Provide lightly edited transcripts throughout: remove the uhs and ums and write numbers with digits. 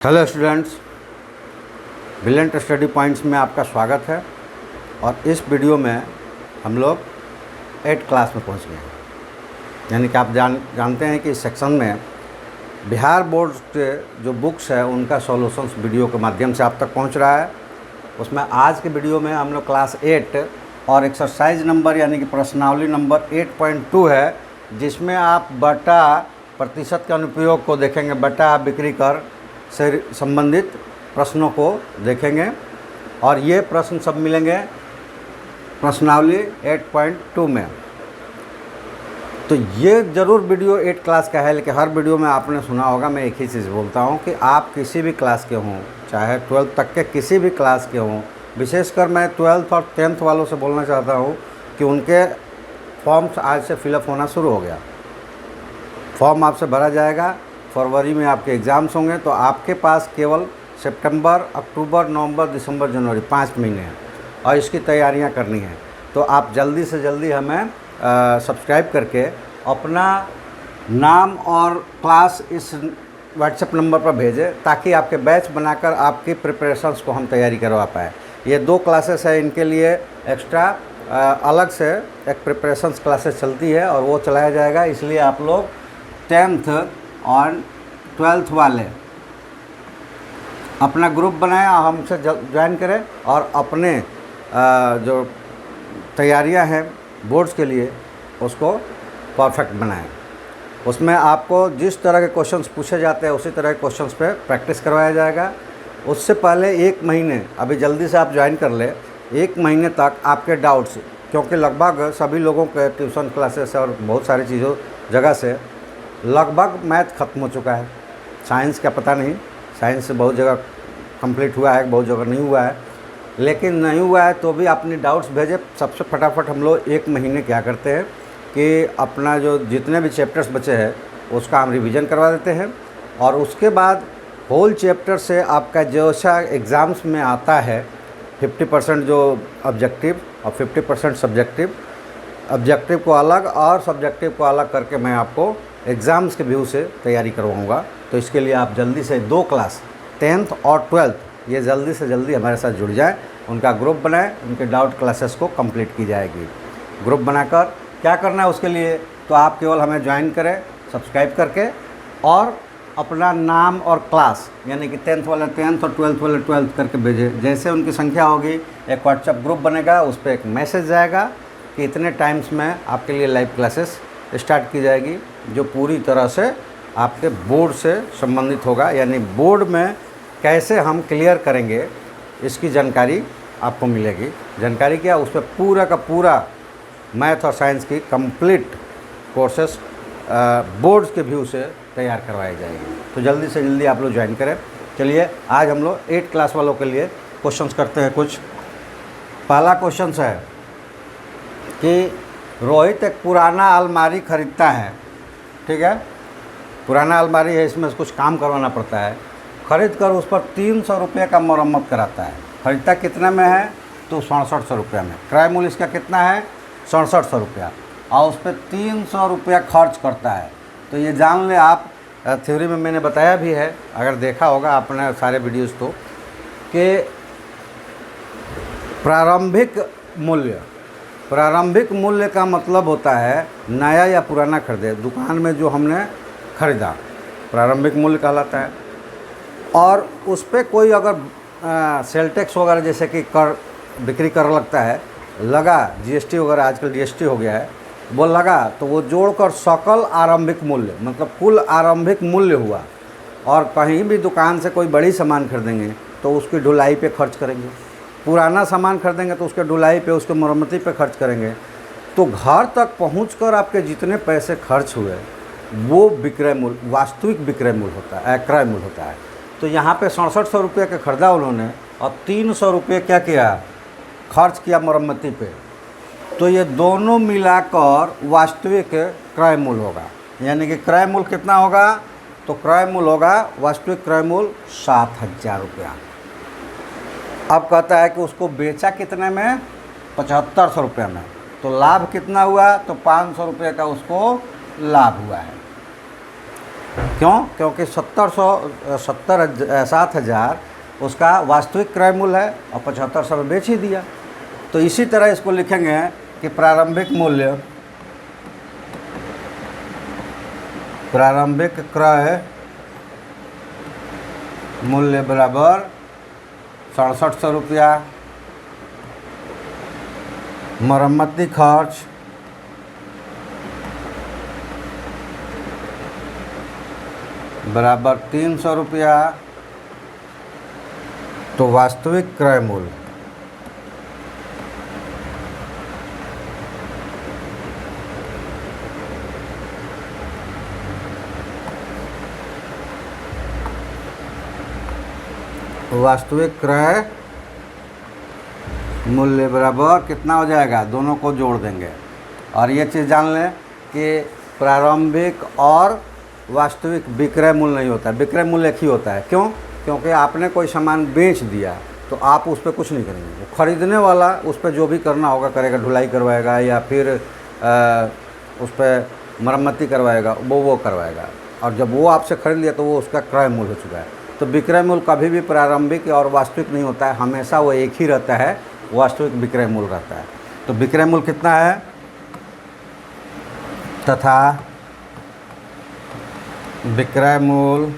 Hello students, brilliant study points में आपका स्वागत है। और इस वीडियो में हम लोग 8 क्लास में पहुंच गए हैं। यानी कि आप जानते हैं कि इस सेक्शन में बिहार बोर्ड के जो बुक्स है उनका सॉल्यूशंस वीडियो के माध्यम से आप तक पहुंच रहा है। उसमें आज के वीडियो में हम लोग क्लास 8 और एक्सरसाइज नंबर यानी कि प्रश्नावली नंबर 8.2 है, जिसमें आप बटा प्रतिशत के अनुप्रयोग को देखेंगे, बटा बिक्री कर से संबंधित प्रश्नों को देखेंगे। और ये प्रश्न सब मिलेंगे प्रश्नावली 8.2 में। तो ये ज़रूर वीडियो 8 क्लास का है, लेकिन हर वीडियो में आपने सुना होगा, मैं एक ही चीज़ बोलता हूँ कि आप किसी भी क्लास के हों, चाहे 12th तक के किसी भी क्लास के हों, विशेषकर मैं 12th और 10th वालों से बोलना चाहता हूँ कि उनके फॉर्म्स आज से फिलअप होना शुरू हो गया। फॉर्म आपसे भरा जाएगा, फरवरी में आपके एग्ज़ाम्स होंगे। तो आपके पास केवल सितंबर, अक्टूबर, नवंबर, दिसंबर, जनवरी 5 महीने हैं और इसकी तैयारियां करनी है। तो आप जल्दी से जल्दी हमें सब्सक्राइब करके अपना नाम और क्लास इस व्हाट्सएप नंबर पर भेजें, ताकि आपके बैच बनाकर आपकी प्रिपरेशंस को हम तैयारी करवा पाएँ। ये 2 क्लासेस है, इनके लिए एक्स्ट्रा अलग से एक प्रिपरेशंस क्लासेस चलती है और वो चलाया जाएगा। इसलिए आप लोग 10th और 12th वाले अपना ग्रुप बनाएं और हमसे ज्वाइन करें और अपने जो तैयारियां हैं बोर्ड्स के लिए उसको परफेक्ट बनाएं। उसमें आपको जिस तरह के क्वेश्चंस पूछे जाते हैं उसी तरह के क्वेश्चंस पे प्रैक्टिस करवाया जाएगा। उससे पहले 1 महीने, अभी जल्दी से आप ज्वाइन कर लें, 1 महीने तक आपके डाउट्स, क्योंकि लगभग सभी लोगों के ट्यूशन क्लासेस और बहुत सारी चीज़ों जगह से लगभग मैथ ख़त्म हो चुका है। साइंस का पता नहीं, साइंस से बहुत जगह कंप्लीट हुआ है, बहुत जगह नहीं हुआ है। लेकिन नहीं हुआ है तो भी अपनी डाउट्स भेजें। सबसे फटाफट हम लोग 1 महीने क्या करते हैं कि अपना जो जितने भी चैप्टर्स बचे हैं उसका हम रिवीजन करवा देते हैं, और उसके बाद होल चैप्टर से आपका जैसा एग्ज़ाम्स में आता है 50% जो ऑब्जेक्टिव और 50% सब्जेक्टिव, ऑब्जेक्टिव को अलग और सब्जेक्टिव को अलग करके मैं आपको एग्ज़ाम्स के व्यू से तैयारी करवाऊँगा। तो इसके लिए आप जल्दी से 2 क्लास 10th और 12th ये जल्दी से जल्दी हमारे साथ जुड़ जाएं, उनका ग्रुप बनाएं, उनके डाउट क्लासेस को कंप्लीट की जाएगी। ग्रुप बनाकर क्या करना है उसके लिए, तो आप केवल हमें ज्वाइन करें सब्सक्राइब करके और अपना नाम और क्लास यानी कि 10th वाले 10th और 12th वाले 12th करके भेजें। जैसे उनकी संख्या होगी एक व्हाट्सएप ग्रुप बनेगा, उस पर एक मैसेज जाएगा कि इतने टाइम्स में आपके लिए लाइव क्लासेस स्टार्ट की जाएगी, जो पूरी तरह से आपके बोर्ड से संबंधित होगा। यानी बोर्ड में कैसे हम क्लियर करेंगे इसकी जानकारी आपको मिलेगी। जानकारी क्या, उस पर पूरा का पूरा मैथ और साइंस की कंप्लीट कोर्सेस बोर्ड्स के व्यू से तैयार करवाई जाएगी। तो जल्दी से जल्दी आप लोग ज्वाइन करें। चलिए आज हम लोग 8 क्लास वालों के लिए क्वेश्चंस करते हैं कुछ। पहला क्वेश्चन है कि रोहित एक पुराना अलमारी खरीदता है। ठीक है, पुराना अलमारी है, इसमें कुछ काम करवाना पड़ता है। ख़रीद कर उस पर 300 रुपये का मरम्मत कराता है। ख़रीदता कितने में है, तो 6700 रुपये में। क्रय मूल्य इसका कितना है, 6700 रुपया, और उस पर 300 रुपया खर्च करता है। तो ये जान ले आप, थ्योरी में मैंने बताया भी है, अगर देखा होगा आपने सारे वीडियोज़, तो कि प्रारंभिक मूल्य का मतलब होता है नया या पुराना खरीदे, दुकान में जो हमने ख़रीदा प्रारंभिक मूल्य कहलाता है। और उस पर कोई अगर सेल टैक्स वगैरह जैसे कि कर, बिक्री कर लगता है, लगा, जीएसटी वगैरह, आजकल जीएसटी हो गया है, वो लगा, तो वो जोड़कर सकल आरंभिक मूल्य मतलब कुल आरंभिक मूल्य हुआ। और कहीं भी दुकान से कोई बड़ी सामान खरीदेंगे तो उसकी ढुलाई पे खर्च करेंगे, पुराना सामान खरीदेंगे तो उसके ढुलाई पे, उसके मरम्मती पे खर्च करेंगे। तो घर तक पहुंचकर आपके जितने पैसे खर्च हुए वो विक्रय मूल्य, वास्तविक विक्रय मूल्य होता है, क्रय मूल्य होता है। तो यहाँ पे 6700 रुपये का खरीदा उन्होंने और 300 रुपये क्या किया, खर्च किया मरम्मती पे। तो ये दोनों मिलाकर वास्तविक क्रय मूल्य होगा। यानी कि क्रय मूल्य कितना होगा, तो क्रय मूल्य होगा, वास्तविक क्रय मूल्य 7000 रुपया। अब कहता है कि उसको बेचा कितने में, 7500 रुपये में। तो लाभ कितना हुआ, तो 500 रुपये का उसको लाभ हुआ है। क्यों? क्योंकि 7,000 उसका वास्तविक क्रय मूल्य है और 7500 में बेच ही दिया। तो इसी तरह इसको लिखेंगे कि प्रारंभिक क्रय मूल्य बराबर 6700 रुपया, मरम्मती खर्च बराबर 300 रुपया, तो वास्तविक क्रय मूल्य मूल्य बराबर कितना हो जाएगा? दोनों को जोड़ देंगे। और ये चीज़ जान लें कि प्रारंभिक और वास्तविक विक्रय मूल्य नहीं होता है, विक्रय मूल्य एक ही होता है। क्यों? क्योंकि आपने कोई सामान बेच दिया तो आप उस पर कुछ नहीं करेंगे, खरीदने वाला उस पर जो भी करना होगा करेगा, ढुलाई करवाएगा या फिर उस पर मरम्मती करवाएगा, वो करवाएगा। और जब वो आपसे खरीद लिया तो वो उसका क्रय मूल्य हो चुका है। तो विक्रय मूल्य कभी भी प्रारंभिक और वास्तविक नहीं होता है, हमेशा वो एक ही रहता है, वास्तविक विक्रय मूल्य रहता है। तो विक्रय मूल्य कितना है? तथा विक्रय मूल्य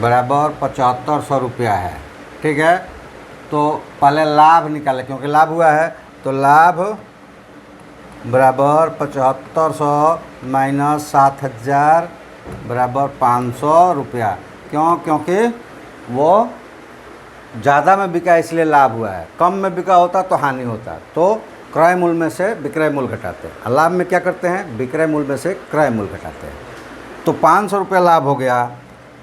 बराबर 7500 रुपया है। ठीक है, तो पहले लाभ निकालें, क्योंकि लाभ हुआ है, तो लाभ बराबर 7500 माइनस 7000 बराबर 500 रुपया। क्यों? क्योंकि वो ज़्यादा में बिका इसलिए लाभ हुआ है, कम में बिका होता तो हानि होता। तो क्रय मूल्य में से विक्रय मूल्य घटाते हैं। लाभ में क्या करते हैं? विक्रय मूल्य में से क्रय मूल्य घटाते हैं। तो 500 रुपया लाभ हो गया।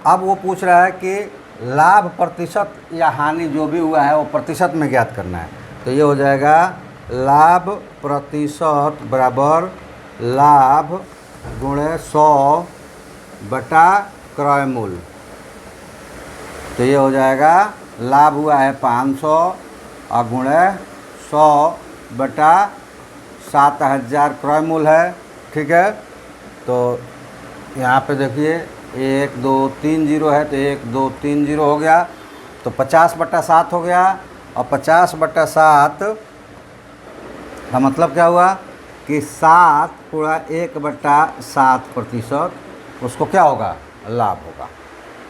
अब वो पूछ रहा है कि लाभ प्रतिशत या हानि जो भी हुआ है वो प्रतिशत में ज्ञात करना है। तो ये हो जाएगा लाभ प्रतिशत बराबर लाभ गुणे 100 बटा क्रय मूल्य। तो ये हो जाएगा लाभ हुआ है 500 और गुणे 100 बटा 7000 क्रय मूल्य है। ठीक है, तो यहाँ पे देखिए 1 2 3 0 है, तो 1 2 3 0 हो गया, तो 50 बटा 7 हो गया। और 50 बटा 7 का मतलब क्या हुआ कि 7 पूरा 1 बटा 7% उसको क्या होगा? लाभ होगा।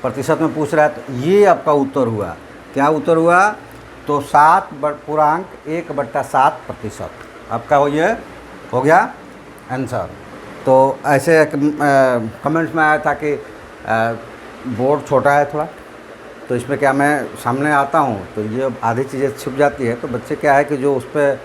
प्रतिशत में पूछ रहा है, तो ये आपका उत्तर हुआ। क्या उत्तर हुआ? तो 7 पूर्णांक 1 बटा 7% आपका ये हो गया आंसर। तो ऐसे कमेंट्स में आया था कि बोर्ड छोटा है थोड़ा, तो इसमें क्या मैं सामने आता हूँ तो ये आधी चीज़ें छुप जाती है, तो बच्चे क्या है कि जो उस पर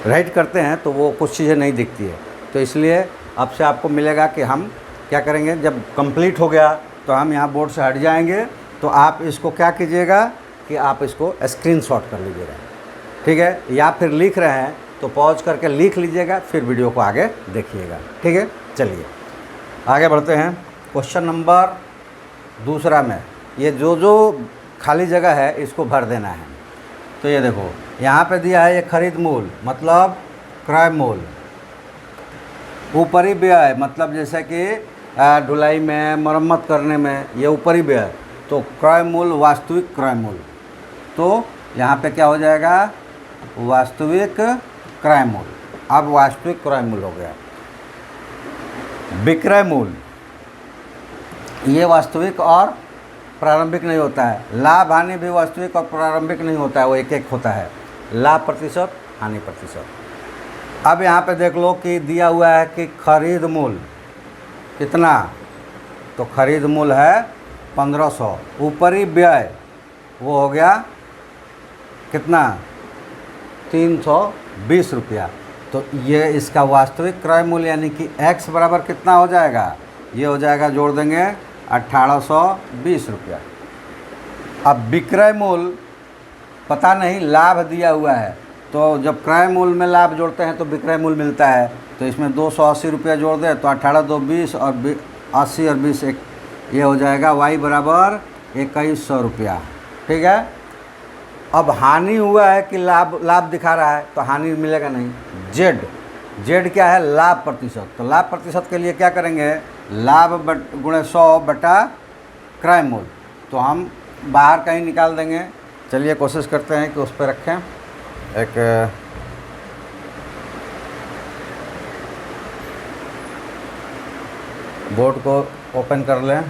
राइट करते हैं तो वो कुछ चीज़ें नहीं दिखती है। तो इसलिए अब से आपको मिलेगा कि हम क्या करेंगे, जब कंप्लीट हो गया तो हम यहाँ बोर्ड से हट जाएंगे, तो आप इसको क्या कीजिएगा कि आप इसको स्क्रीनशॉट कर लीजिएगा। ठीक है, या फिर लिख रहे हैं तो पॉज करके लिख लीजिएगा, फिर वीडियो को आगे देखिएगा। ठीक है, चलिए आगे बढ़ते हैं। क्वेश्चन नंबर 2 में ये जो खाली जगह है इसको भर देना है। तो ये देखो यहाँ पे दिया है ये खरीद मूल्य मतलब क्रय मूल्य, ऊपरी व्यय मतलब जैसे कि ढुलाई में, मरम्मत करने में, ये ऊपरी व्यय, तो क्रय मूल्य वास्तविक क्रय मूल्य। तो यहाँ पे क्या हो जाएगा? वास्तविक क्रय मूल्य। अब वास्तविक क्रय मूल्य हो गया। विक्रय मूल्य ये वास्तविक और प्रारंभिक नहीं होता है। लाभ हानि भी वास्तविक और प्रारंभिक नहीं होता है, वो एक एक होता है, लाभ प्रतिशत, हानि प्रतिशत। अब यहाँ पे देख लो कि दिया हुआ है कि खरीद मूल्य कितना, तो खरीद मूल्य है 1500। ऊपरी व्यय वो हो गया कितना? 320 रुपया। तो ये इसका वास्तविक क्रय मूल्य यानी कि x बराबर कितना हो जाएगा? ये हो जाएगा, जोड़ देंगे 1820 रुपया। अब विक्रय मूल्य पता नहीं, लाभ दिया हुआ है, तो जब क्रय मूल्य में लाभ जोड़ते हैं तो विक्रय मूल्य मिलता है। तो इसमें 280 रुपया जोड़ दें तो 18 2 20 और 80 और 20 एक, ये हो जाएगा y बराबर 2100 रुपया। ठीक है, अब हानि हुआ है कि लाभ दिखा रहा है, तो हानि मिलेगा नहीं। z जेड क्या है, लाभ प्रतिशत। तो लाभ प्रतिशत के लिए क्या करेंगे, लाभ गुणे 100 बटा क्रय मूल्य। तो हम बाहर कहीं निकाल देंगे। चलिए कोशिश करते हैं कि उस पर रखें। एक बोर्ड को ओपन कर लें।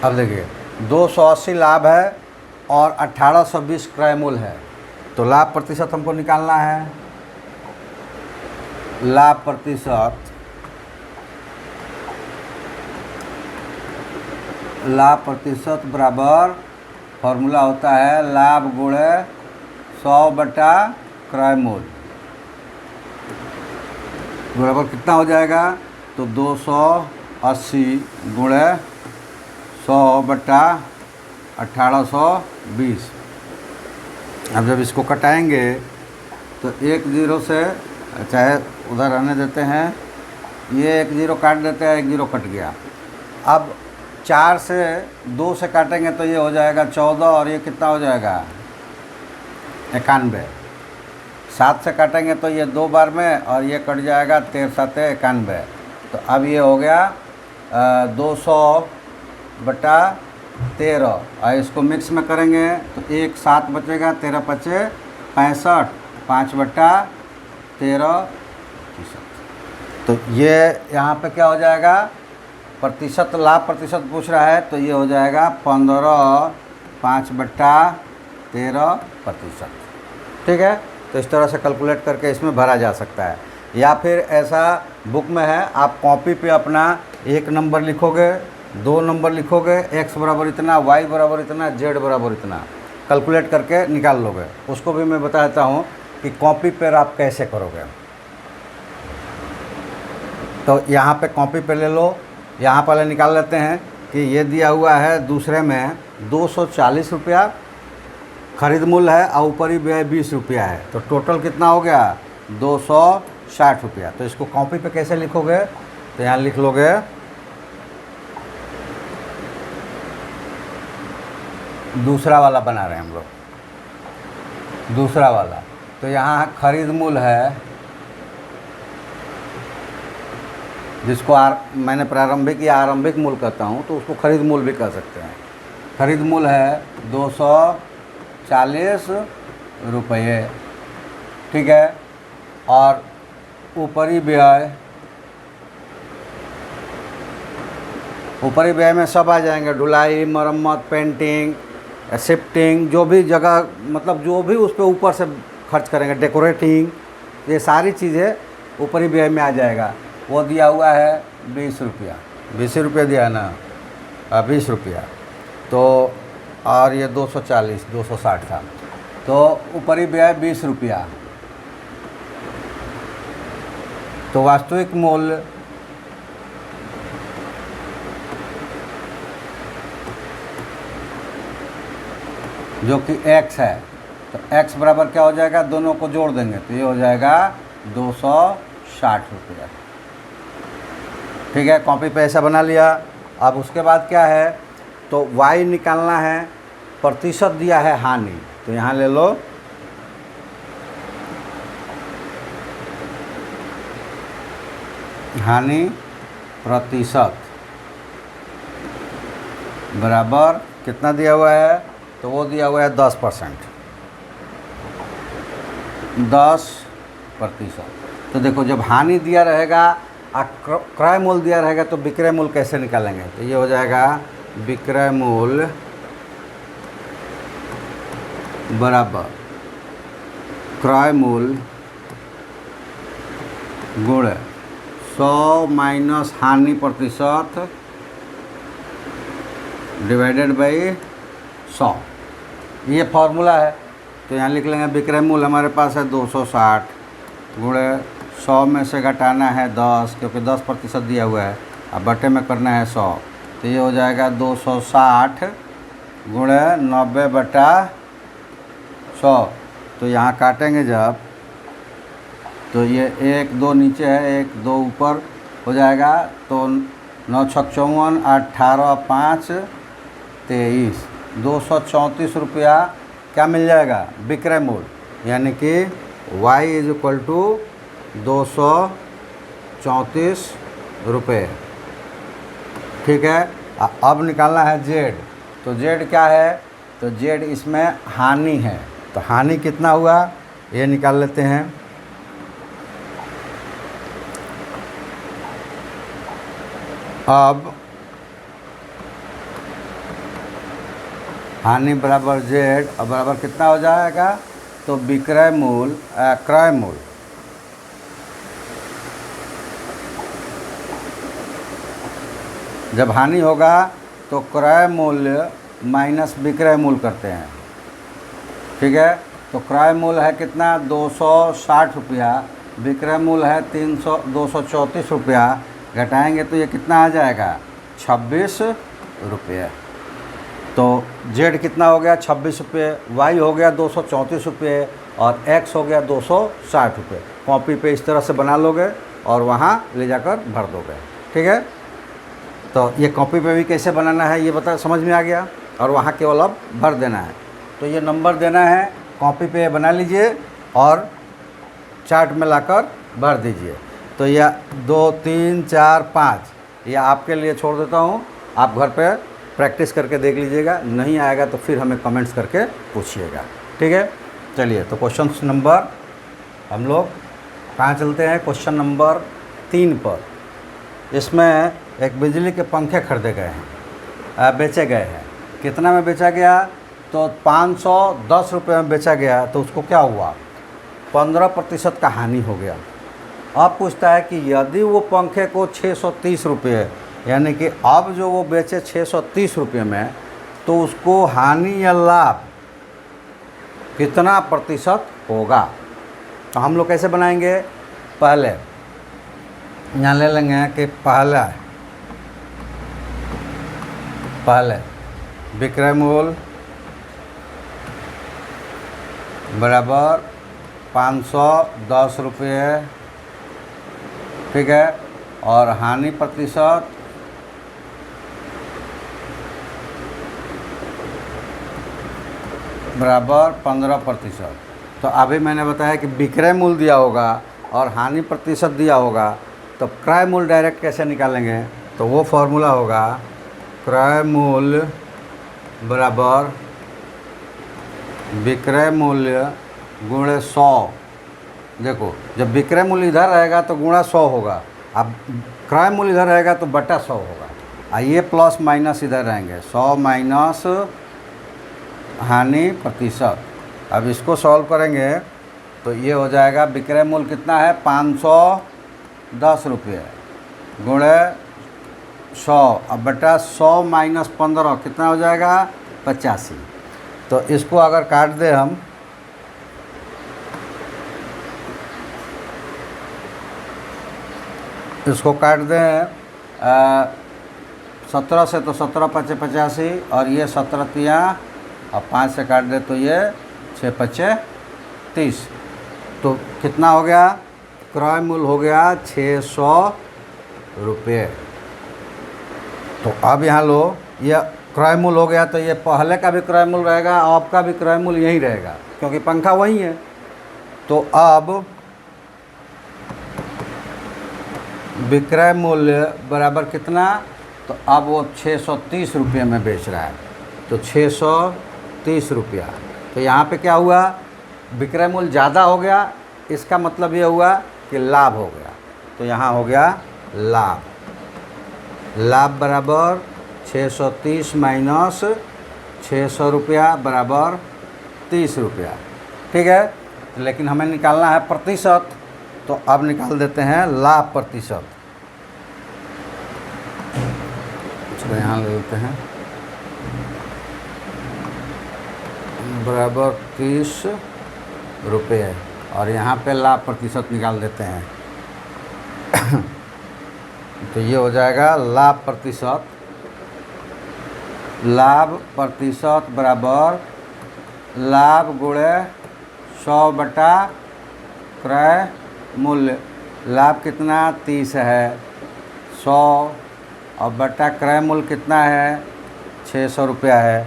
अब देखिए 280 लाभ है और 1820 क्रय मूल्य है। तो लाभ प्रतिशत हमको निकालना है। लाभ प्रतिशत बराबर फॉर्मूला होता है लाभ गुणे 100 बटा क्रय मूल्य, बराबर कितना हो जाएगा, तो 280 गुणे 100 बटा 1820। अब जब इसको कटाएंगे तो 1 0 से, चाहे उधर रहने देते हैं, ये 1 0 काट देते हैं, 1 0 कट गया। अब 4 से 2 से काटेंगे तो ये हो जाएगा 14 और ये कितना हो जाएगा 91। 7 से काटेंगे तो ये 2 बार में और ये कट जाएगा 13 7 91। तो अब ये हो गया 200 बटा 13 और इसको मिक्स में करेंगे तो 1 7 बचेगा, 13 5 65, 5 बटा 13 प्रतिशत। तो ये यहाँ पे क्या हो जाएगा, प्रतिशत, लाभ प्रतिशत पूछ रहा है तो ये हो जाएगा 15 5 बटा 13 प्रतिशत। ठीक है, तो इस तरह से कैलकुलेट करके इसमें भरा जा सकता है। या फिर ऐसा बुक में है, आप कॉपी पे अपना 1 नंबर लिखोगे, 2 नंबर लिखोगे, x बराबर इतना, y बराबर इतना, z बराबर इतना, कैलकुलेट करके निकाल लोगे। उसको भी मैं बता देता हूँ कि कॉपी पर आप कैसे करोगे। तो यहाँ पे कॉपी पे ले लो। यहाँ पहले निकाल लेते हैं कि ये दिया हुआ है दूसरे में 240 रुपया खरीद मूल्य है और ऊपरी व्यय 20 रुपया है। तो टोटल कितना हो गया 260 रुपया। तो इसको कॉपी पे कैसे लिखोगे, तो यहाँ लिख लोगे दूसरा वाला बना रहे हैं हम लोग, दूसरा वाला। तो यहाँ खरीद मूल्य है, जिसको मैंने प्रारंभिक या आरंभिक मूल्य कहता हूँ, तो उसको खरीद मूल्य भी कह सकते हैं। खरीद मूल्य है 240 रुपये। ठीक है, और ऊपरी व्यय में सब आ जाएंगे, ढुलाई, मरम्मत, पेंटिंग, शिफ्टिंग, जो भी जगह, मतलब जो भी उस पर ऊपर से खर्च करेंगे, डेकोरेटिंग, ये सारी चीज़ें ऊपरी व्यय में आ जाएगा। वो दिया हुआ है 20 रुपया, 20 रुपया दिया है ना, 20 रुपया। तो और ये 240 260 था, तो ऊपरी व्यय 20 रुपया। तो वास्तविक मूल्य जो कि x है, तो x बराबर क्या हो जाएगा, दोनों को जोड़ देंगे तो ये हो जाएगा 260 रुपया। ठीक है, कॉपी पे ऐसा बना लिया। अब उसके बाद क्या है, तो y निकालना है। प्रतिशत दिया है हानि, तो यहाँ ले लो हानि प्रतिशत बराबर कितना दिया हुआ है, तो वो दिया हुआ है 10%, 10%। तो देखो जब हानि दिया रहेगा और क्रय मूल्य दिया रहेगा तो विक्रय मूल्य कैसे निकालेंगे, तो ये हो जाएगा विक्रय मूल्य बराबर क्रय मूल्य गुणे 100 माइनस हानि प्रतिशत डिवाइडेड बाई 100। ये फॉर्मूला है। तो यहाँ लिख लेंगे विक्रय मूल्य हमारे पास है 260 गुणे 100 में से घटाना है 10, क्योंकि 10% दिया हुआ है, अब बटे में करना है 100। तो ये हो जाएगा 260 गुणे 90/100। तो यहाँ काटेंगे जब, तो ये 1 2 नीचे है, 1 2 ऊपर हो जाएगा। तो 9 छक 54, 18 5 23, 234 रुपया क्या मिल जाएगा? विक्रय मूल्य, यानी कि y = 234 रुपये। ठीक है। अब निकालना है z। तो z क्या है? तो z इसमें हानि है। तो हानि कितना हुआ ये निकाल लेते हैं। अब हानि बराबर z और बराबर कितना हो जाएगा? तो विक्रय मूल्य क्रय मूल्य, जब हानि होगा तो क्रय मूल्य माइनस विक्रय मूल्य करते हैं। ठीक है। तो क्रय मूल्य है कितना? 260 रुपया, विक्रय मूल्य है 234 रुपया, घटाएंगे तो ये कितना आ जाएगा? 26 रुपये। तो z कितना हो गया? 26 रुपये, y हो गया 234 रुपये और x हो गया 260 रुपये। कॉपी पे इस तरह से बना लोगे और वहाँ ले जाकर भर दोगे। ठीक है। तो ये कॉपी पे भी कैसे बनाना है ये समझ में आ गया, और वहाँ केवल अब भर देना है। तो ये नंबर देना है, कॉपी पे बना लीजिए और चार्ट में लाकर भर दीजिए। तो यह 2 3 4 5 ये आपके लिए छोड़ देता हूँ, आप घर पे प्रैक्टिस करके देख लीजिएगा। नहीं आएगा तो फिर हमें कमेंट्स करके पूछिएगा। ठीक है। चलिए, तो क्वेश्चन नंबर हम लोग कहाँ चलते हैं? क्वेश्चन नंबर 3 पर। इसमें एक बिजली के पंखे खरीदे गए हैं, बेचे गए हैं। कितना में बेचा गया? तो 510 रुपये में बेचा गया। तो उसको क्या हुआ? 15% का हानि हो गया। अब पूछता है कि यदि वो पंखे को 630 रुपये, यानी कि अब जो वो बेचे 630 रुपये में, तो उसको हानि या लाभ कितना प्रतिशत होगा? तो हम लोग कैसे बनाएंगे? पहले यहाँ ले लेंगे कि पहले विक्रय मूल्य बराबर 510 रुपये। ठीक है। और हानि प्रतिशत बराबर 15%। तो अभी मैंने बताया कि विक्रय मूल्य दिया होगा और हानि प्रतिशत दिया होगा, तो क्रय मूल्य डायरेक्ट कैसे निकालेंगे? तो वो फॉर्मूला होगा क्रय मूल्य बराबर विक्रय मूल्य गुणे 100। देखो, जब विक्रय मूल्य इधर रहेगा तो गुणा 100 होगा, अब क्रय मूल्य इधर रहेगा तो बटा 100 होगा। ये प्लस माइनस इधर रहेंगे, 100 माइनस हानि प्रतिशत। अब इसको सॉल्व करेंगे तो ये हो जाएगा, विक्रय मूल्य कितना है? 510 रुपये गुणे 100, अब बटा 100 माइनस 15 कितना हो जाएगा? 85। तो इसको अगर काट दें हम, इसको काट दें 17 से, तो 17 5 85 और ये 17 तिया और 5 से काट दे तो ये 6 5 30। तो कितना हो गया? क्रय मूल्य हो गया 600 रुपये। तो अब यहाँ लो, यह क्रय मूल्य हो गया, तो ये पहले का भी क्रय मूल्य रहेगा, आपका भी क्रय मूल्य यही रहेगा क्योंकि पंखा वही है। तो अब विक्रय मूल्य बराबर कितना? तो अब वो 630 रुपये में बेच रहा है, तो 630 रुपया। तो यहाँ पे क्या हुआ? विक्रय मूल्य ज़्यादा हो गया, इसका मतलब ये हुआ कि लाभ हो गया। तो यहाँ हो गया लाभ। लाभ बराबर 630 माइनस 600 रुपया बराबर 30 रुपया। ठीक है। लेकिन हमें निकालना है प्रतिशत, तो अब निकाल देते हैं लाभ प्रतिशत। चलो यहाँ ले लेते हैं, बराबर 30 रुपये और यहाँ पे लाभ प्रतिशत निकाल देते हैं। तो ये हो जाएगा लाभ प्रतिशत लाभ प्रतिशत बराबर लाभ गुणे 100 बटा क्रय मूल्य। लाभ कितना 30 है, 100 और बटा क्रय मूल्य कितना है 600 रुपया है।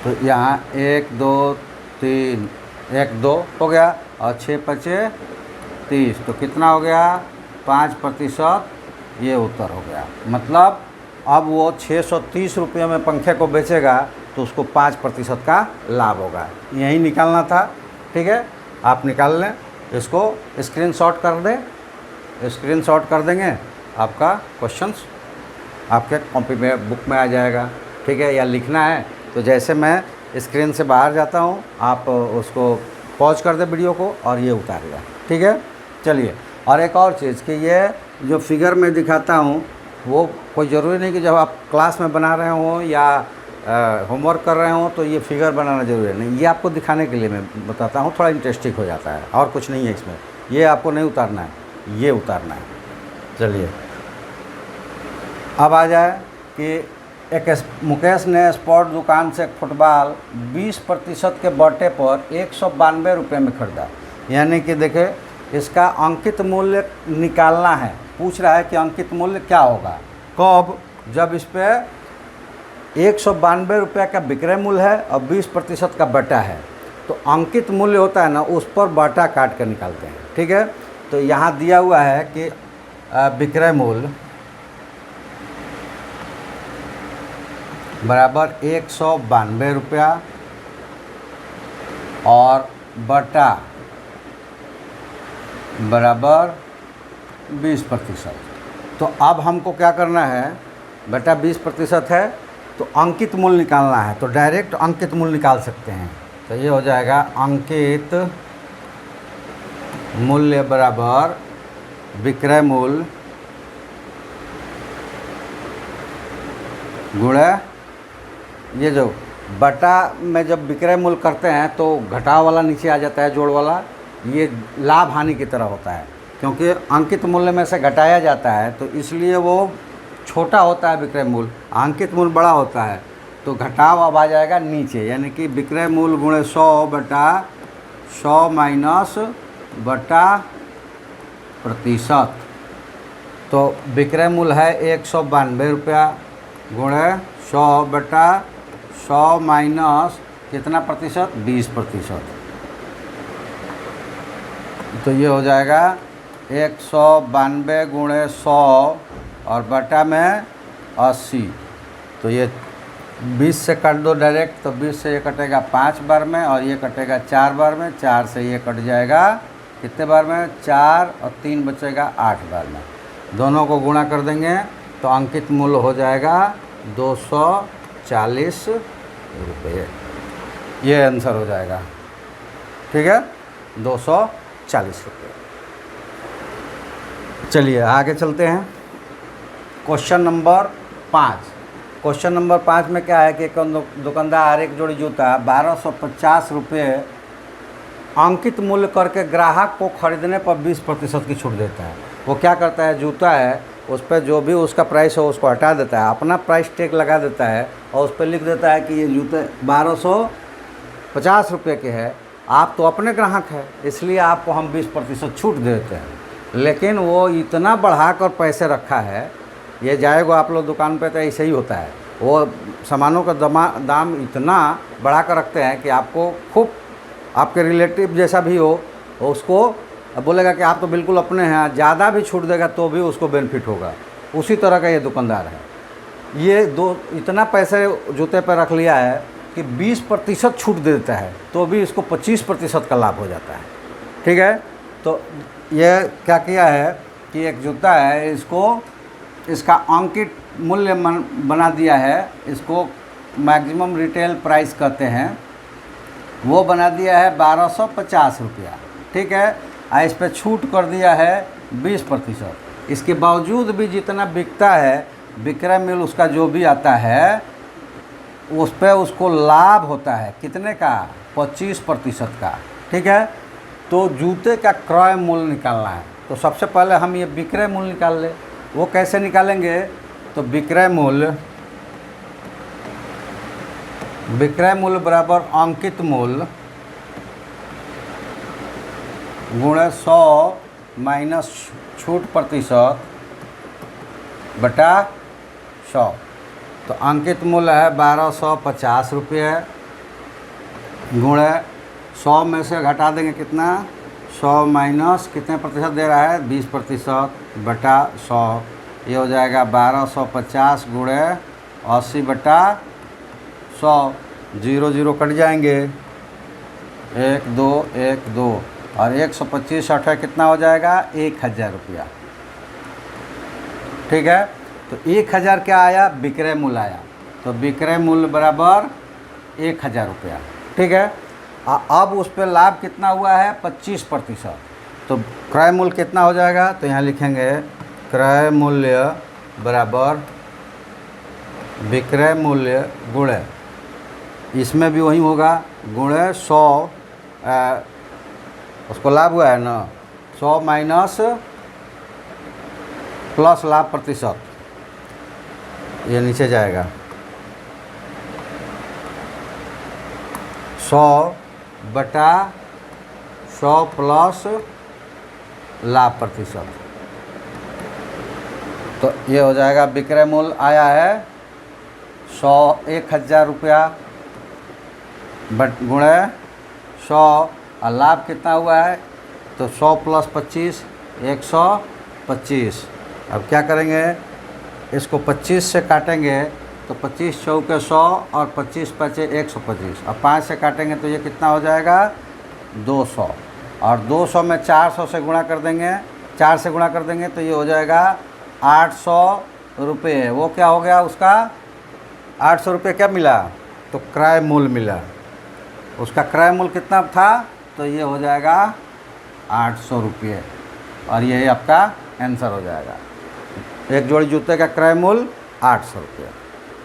तो यहाँ 1 2 3 1 2 हो गया और 6 पचे 30, तो कितना हो गया 5%। ये उत्तर हो गया। मतलब अब वो 630 रुपये में पंखे को बेचेगा तो उसको 5% का लाभ होगा। यही निकालना था। ठीक है, आप निकाल लें, इसको स्क्रीनशॉट कर दें, स्क्रीनशॉट कर देंगे, आपका क्वेश्चंस आपके कॉपी में बुक में आ जाएगा। ठीक है, या लिखना है तो जैसे मैं स्क्रीन से बाहर जाता हूँ आप उसको पॉज कर दें वीडियो को और ये उतारिए। ठीक है, चलिए। और एक और चीज़ कि ये जो फिगर में दिखाता हूँ वो कोई ज़रूरी नहीं कि जब आप क्लास में बना रहे हों या होमवर्क कर रहे हों तो ये फिगर बनाना ज़रूरी नहीं। ये आपको दिखाने के लिए मैं बताता हूँ, थोड़ा इंटरेस्टिंग हो जाता है और कुछ नहीं है इसमें। ये आपको नहीं उतारना है, ये उतारना है। चलिए, अब आ जाए कि एक मुकेश ने स्पोर्ट दुकान से फुटबॉल 20% के बटे पर 192 रुपये में खरीदा। यानी कि देखें, इसका अंकित मूल्य निकालना है। पूछ रहा है कि अंकित मूल्य क्या होगा, कब, जब इस पर 192 रुपये का विक्रय मूल्य है और 20% का बटा है। तो अंकित मूल्य होता है ना, उस पर बटा काट कर निकालते हैं। ठीक है, तो यहाँ दिया हुआ है कि विक्रय मूल्य बराबर 192 रुपया और बटा बराबर 20%। तो अब हमको क्या करना है, बटा 20% है तो अंकित मूल्य निकालना है। तो डायरेक्ट अंकित मूल्य निकाल सकते हैं। तो ये हो जाएगा अंकित मूल्य बराबर विक्रय मूल्य गुणे ये जो बटा में जब विक्रय मूल्य करते हैं तो घटाव वाला नीचे आ जाता है, जोड़ वाला। ये लाभ हानि की तरह होता है क्योंकि अंकित मूल्य में से घटाया जाता है, तो इसलिए वो छोटा होता है विक्रय मूल्य, अंकित मूल्य बड़ा होता है। तो घटाव अब आ जाएगा नीचे, यानी कि विक्रय मूल्य गुणे 100 बटा 100 माइनस बटा प्रतिशत। तो विक्रय मूल्य है 192 रुपया गुणे 100 बटा 100 माइनस कितना प्रतिशत 20%। तो ये हो जाएगा 192 गुणे 100 और बटा में 80। तो ये 20 से काट दो डायरेक्ट, तो 20 से ये कटेगा 5 बार में और ये कटेगा 4 बार में। 4 से ये कट जाएगा कितने बार में, 4 और 3 बचेगा 8 बार में। दोनों को गुणा कर देंगे तो अंकित मूल्य हो जाएगा 240 रुपये। ये आंसर हो जाएगा। ठीक है, 240 रुपये। चलिए आगे चलते हैं। Question number 5। क्वेश्चन नंबर 5 में क्या है कि एक दुकानदार एक जोड़ी जूता 1250 रुपये अंकित मूल्य करके ग्राहक को खरीदने पर 20% की छूट देता है। वो क्या करता है, जूता है उस पर जो भी उसका प्राइस हो उसको हटा देता है, अपना प्राइस टैग लगा देता है और उस पर लिख देता है कि ये जूते 1250 रुपये के हैं, आप तो अपने ग्राहक हैं इसलिए आपको हम 20% छूट देते हैं। लेकिन वो इतना बढ़ा कर पैसे रखा है, ये जाएगा आप लोग दुकान पे तो ऐसे ही होता है, वो सामानों का दाम इतना बढ़ा कर रखते हैं कि आपको खूब आपके रिलेटिव जैसा भी हो उसको बोलेगा कि आप तो बिल्कुल अपने हैं, ज़्यादा भी छूट देगा तो भी उसको बेनिफिट होगा। उसी तरह का ये दुकानदार है। ये इतना पैसे जूते पर रख लिया है कि 20% छूट दे देता है तो भी इसको 25% का लाभ हो जाता है। ठीक है, तो ये क्या किया है कि एक जूता है, इसका अंकित मूल्य बना दिया है, इसको मैक्सिमम रिटेल प्राइस कहते हैं, वो बना दिया है 1250 रुपया। ठीक है, इस पर छूट कर दिया है 20%। इसके बावजूद भी जितना बिकता है विक्रय मूल्य उसका जो भी आता है उस पर उसको लाभ होता है कितने का, 25% का। ठीक है, तो जूते का क्रय मूल्य निकालना है। तो सबसे पहले हम ये विक्रय मूल्य निकाल लें। वो कैसे निकालेंगे, तो विक्रय मूल्य विक्रय मूल्य बराबर अंकित मूल्य गुणे 100 माइनस छूट प्रतिशत बटा 100। तो अंकित मूल्य है 1250 रुपये, गुणे 100 में से घटा देंगे कितना, 100 माइनस कितने प्रतिशत दे रहा है, 20% बटा 100। ये हो जाएगा 1250 गुणे 80 बटा 100। 0 0 कट जाएंगे, 1 2 1 2 और 125 अठा कितना हो जाएगा, 1000 रुपया। ठीक है, तो 1000 क्या आया, विक्रय मूल्य आया। तो विक्रय मूल्य बराबर 1000 रुपया। ठीक है, अब उस पर लाभ कितना हुआ है, 25%। तो क्रय मूल्य कितना हो जाएगा, तो यहाँ लिखेंगे क्रय मूल्य बराबर विक्रय मूल्य गुणे, इसमें भी वही होगा, गुणे 100, उसको लाभ हुआ है ना, 100 माइनस प्लस लाभ प्रतिशत, ये नीचे जाएगा, 100 बटा 100 प्लस लाभ प्रतिशत। तो ये हो जाएगा विक्रय मूल्य आया है 1000 रुपया बट गुणे 100 और लाभ कितना हुआ है, तो 100 प्लस 25 125। अब क्या करेंगे, इसको 25 से काटेंगे तो 25 चौके 100 और 25 पचे 125 और 5 से काटेंगे तो ये कितना हो जाएगा, 200। और 200 में 400 से गुणा कर देंगे, 4 से गुणा कर देंगे तो ये हो जाएगा 800 रुपये। वो क्या हो गया उसका, 800 रुपये क्या मिला, तो क्रय मूल्य मिला। उसका क्रय मूल्य कितना था, तो ये हो जाएगा 800 रुपये और यही आपका आंसर हो जाएगा। एक जोड़ी जूते का क्रय मूल्य 800 रुपये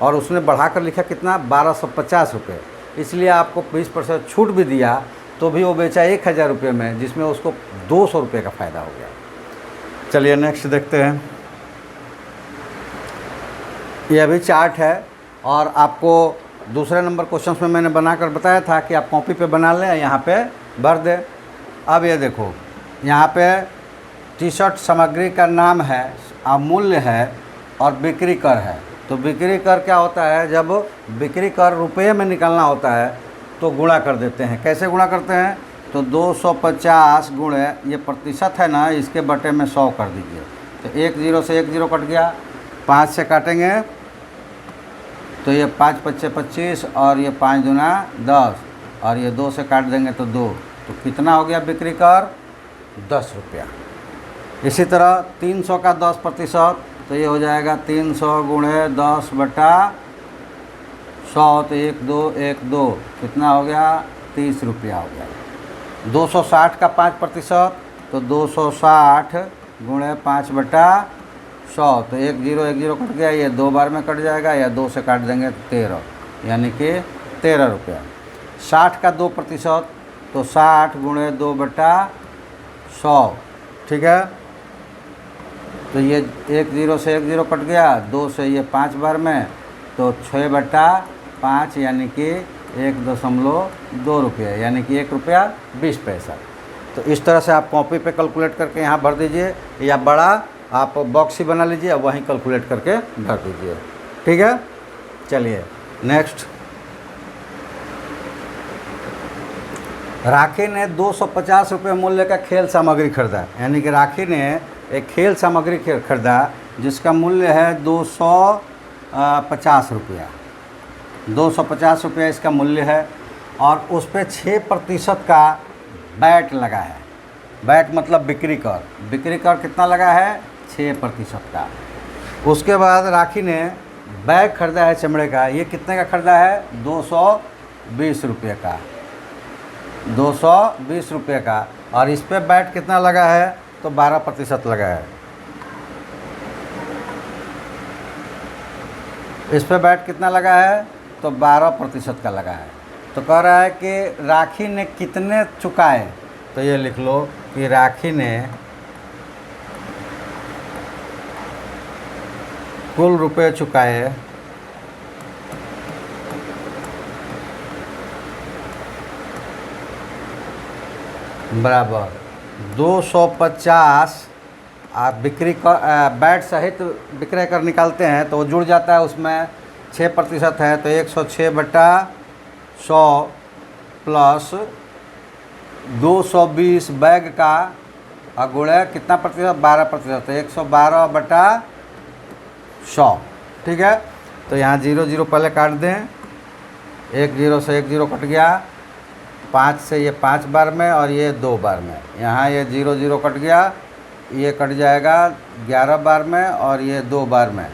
और उसने बढ़ाकर लिखा कितना, 1250 रुपये। इसलिए आपको 20% छूट भी दिया तो भी वो बेचा 1000 रुपये में, जिसमें उसको 200 रुपये का फ़ायदा हो गया। चलिए नेक्स्ट देखते हैं। ये अभी चार्ट है और आपको दूसरे नंबर क्वेश्चंस में मैंने बनाकर बताया था कि आप कॉपी पे बना लें, यहाँ पे भर दें। अब ये देखो, यहाँ पे टी शर्ट सामग्री का नाम है, मूल्य है और बिक्री कर है। तो बिक्री कर क्या होता है, जब बिक्री कर रुपये में निकालना होता है तो गुणा कर देते हैं। कैसे गुणा करते हैं, तो 250 गुणे ये प्रतिशत है ना, इसके बटे में 100 कर दीजिए। तो 1 0 से 1 0 कट गया, 5 से काटेंगे तो ये 5 5 25 और ये 5 दूना 10 और ये 2 से काट देंगे तो 2। तो कितना हो गया बिक्री कर, 10 रुपया। इसी तरह 300 का 10%, तो ये हो जाएगा 300 गुणे 10 बटा 100, तो 1 2 1 2 कितना हो गया, 30 रुपया हो गया। 260 का 5%, तो 260 गुणे 5 बटा 100, तो 1 0 1 0 कट गया, ये 2 बार में कट जाएगा या 2 से काट देंगे 13, यानी कि 13 रुपया। 60 का 2%, तो 60 गुणे 2 बटा 100। ठीक है, तो ये 1 0 से 1 0 कट गया, 2 से ये 5 बार में, तो 6 बटा 5 यानी कि 1.2 रुपये, यानी कि 1 रुपया 20 पैसा। तो इस तरह से आप कॉपी पे कैलकुलेट करके यहाँ भर दीजिए, या बड़ा आप बॉक्स ही बना लीजिए और वहीं कैलकुलेट करके भर दीजिए। ठीक है, चलिए नेक्स्ट। राखी ने 250 रुपये मूल्य का खेल सामग्री खरीदा, यानी कि राखी ने एक खेल सामग्री खरीदा जिसका मूल्य है 250 रुपया। 250 रुपया इसका मूल्य है और उस पर 6% का बैट लगा है। बैट मतलब बिक्री कर। बिक्री कर कितना लगा है, 6% का। उसके बाद राखी ने बैग खरीदा है चमड़े का, ये कितने का खरीदा है, 220 रुपये का। 220 रुपये का, और इस पर बैट कितना लगा है, तो 12% लगा है। इस पर बैट कितना लगा है, तो 12% का लगा है। तो कह रहा है कि राखी ने कितने चुकाए, तो ये लिख लो कि राखी ने कुल रुपए चुकाए बराबर 250 आप बिक्री कर बैट सहित विक्रय कर निकालते हैं तो वो जुड़ जाता है, उसमें 6% है तो 106/100 प्लस 220 बैग का गुणे कितना प्रतिशत, 12%, तो 112/100। ठीक है, तो यहाँ 0 पहले काट दें, 1 से 1 कट गया, 5 से ये 5 बार में और ये 2 बार में, यहाँ ये 0 कट गया, ये कट जाएगा 11 बार में और ये 2 बार में,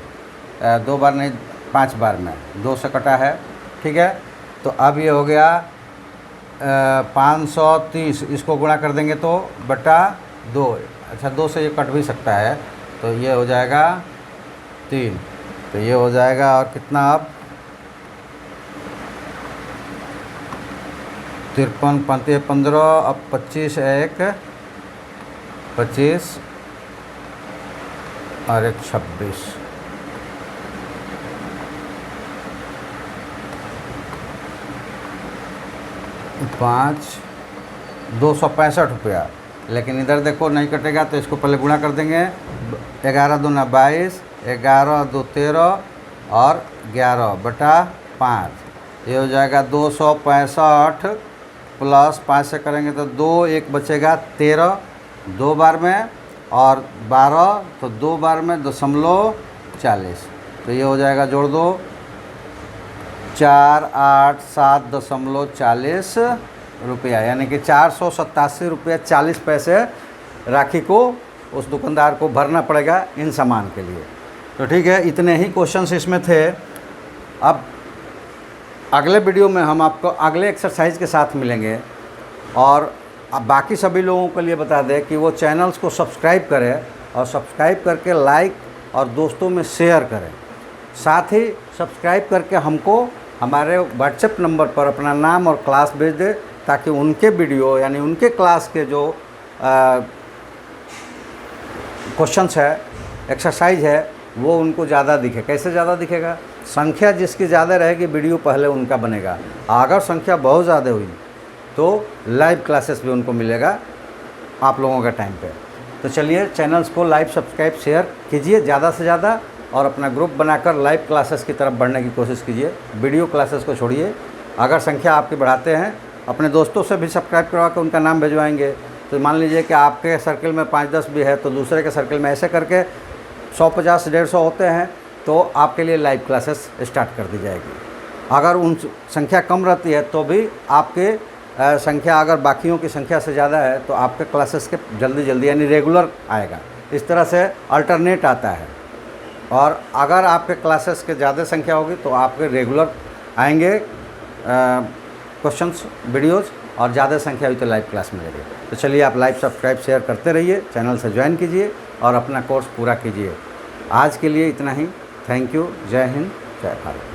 2 बार नहीं 5 बार में, 2 से कटा है। ठीक है, तो अब ये हो गया 530, इसको गुणा कर देंगे तो बटा 2, अच्छा 2 से ये कट भी सकता है, तो ये हो जाएगा 3, तो ये हो जाएगा और कितना अब 53 5 15, अब 25 1 25 और 1 26, 5 265 रुपया। लेकिन इधर देखो नहीं कटेगा तो इसको पहले गुणा कर देंगे, 11 दूना 22, 11 2 13 और 11/5, ये हो जाएगा 265 प्लस 5 से करेंगे तो 2 1 बचेगा 13, 2 बार में और 12 तो 2 बार में 0.40, तो ये हो जाएगा, जोड़ दो 487.40 रुपया, यानी कि 487 रुपया 40 पैसे राखी को उस दुकानदार को भरना पड़ेगा इन सामान के लिए। तो ठीक है, इतने ही क्वेश्चंस इसमें थे। अब अगले वीडियो में हम आपको अगले एक्सरसाइज के साथ मिलेंगे, और अब बाकी सभी लोगों के लिए बता दें कि वो चैनल्स को सब्सक्राइब करें और सब्सक्राइब करके लाइक और दोस्तों में शेयर करें। साथ ही सब्सक्राइब करके हमको हमारे व्हाट्सएप नंबर पर अपना नाम और क्लास भेज दें, ताकि उनके वीडियो यानी उनके क्लास के जो क्वेश्चंस है, एक्सरसाइज है, वो उनको ज़्यादा दिखे। कैसे ज़्यादा दिखेगा? संख्या जिसकी ज़्यादा रहेगी वीडियो पहले उनका बनेगा। अगर संख्या बहुत ज़्यादा हुई तो लाइव क्लासेस भी उनको मिलेगा आप लोगों के टाइम पे। तो चलिए, चैनल्स को लाइव सब्सक्राइब शेयर कीजिए ज़्यादा से ज़्यादा, और अपना ग्रुप बनाकर लाइव क्लासेस की तरफ बढ़ने की कोशिश कीजिए। वीडियो क्लासेस को छोड़िए। अगर संख्या आपकी बढ़ाते हैं, अपने दोस्तों से भी सब्सक्राइब करवा के उनका नाम भिजवाएंगे। तो मान लीजिए कि आपके सर्किल में 5-10 भी है, तो दूसरे के सर्किल में ऐसे करके 100-50-150 होते हैं, तो आपके लिए लाइव क्लासेस स्टार्ट कर दी जाएगी। अगर उन संख्या कम रहती है तो भी आपके संख्या अगर बाकियों की संख्या से ज़्यादा है तो आपके क्लासेस के जल्दी यानी रेगुलर आएगा। इस तरह से अल्टरनेट आता है। और अगर आपके क्लासेस के ज़्यादा संख्या होगी तो आपके रेगुलर आएंगे क्वेश्चंस वीडियोज़, और ज़्यादा संख्या हुई तो लाइव क्लास मिलेगी। तो चलिए, आप लाइव सब्सक्राइब शेयर करते रहिए, चैनल से ज्वाइन कीजिए और अपना कोर्स पूरा कीजिए। आज के लिए इतना ही। Thank you. जय हिंद, जय भारत।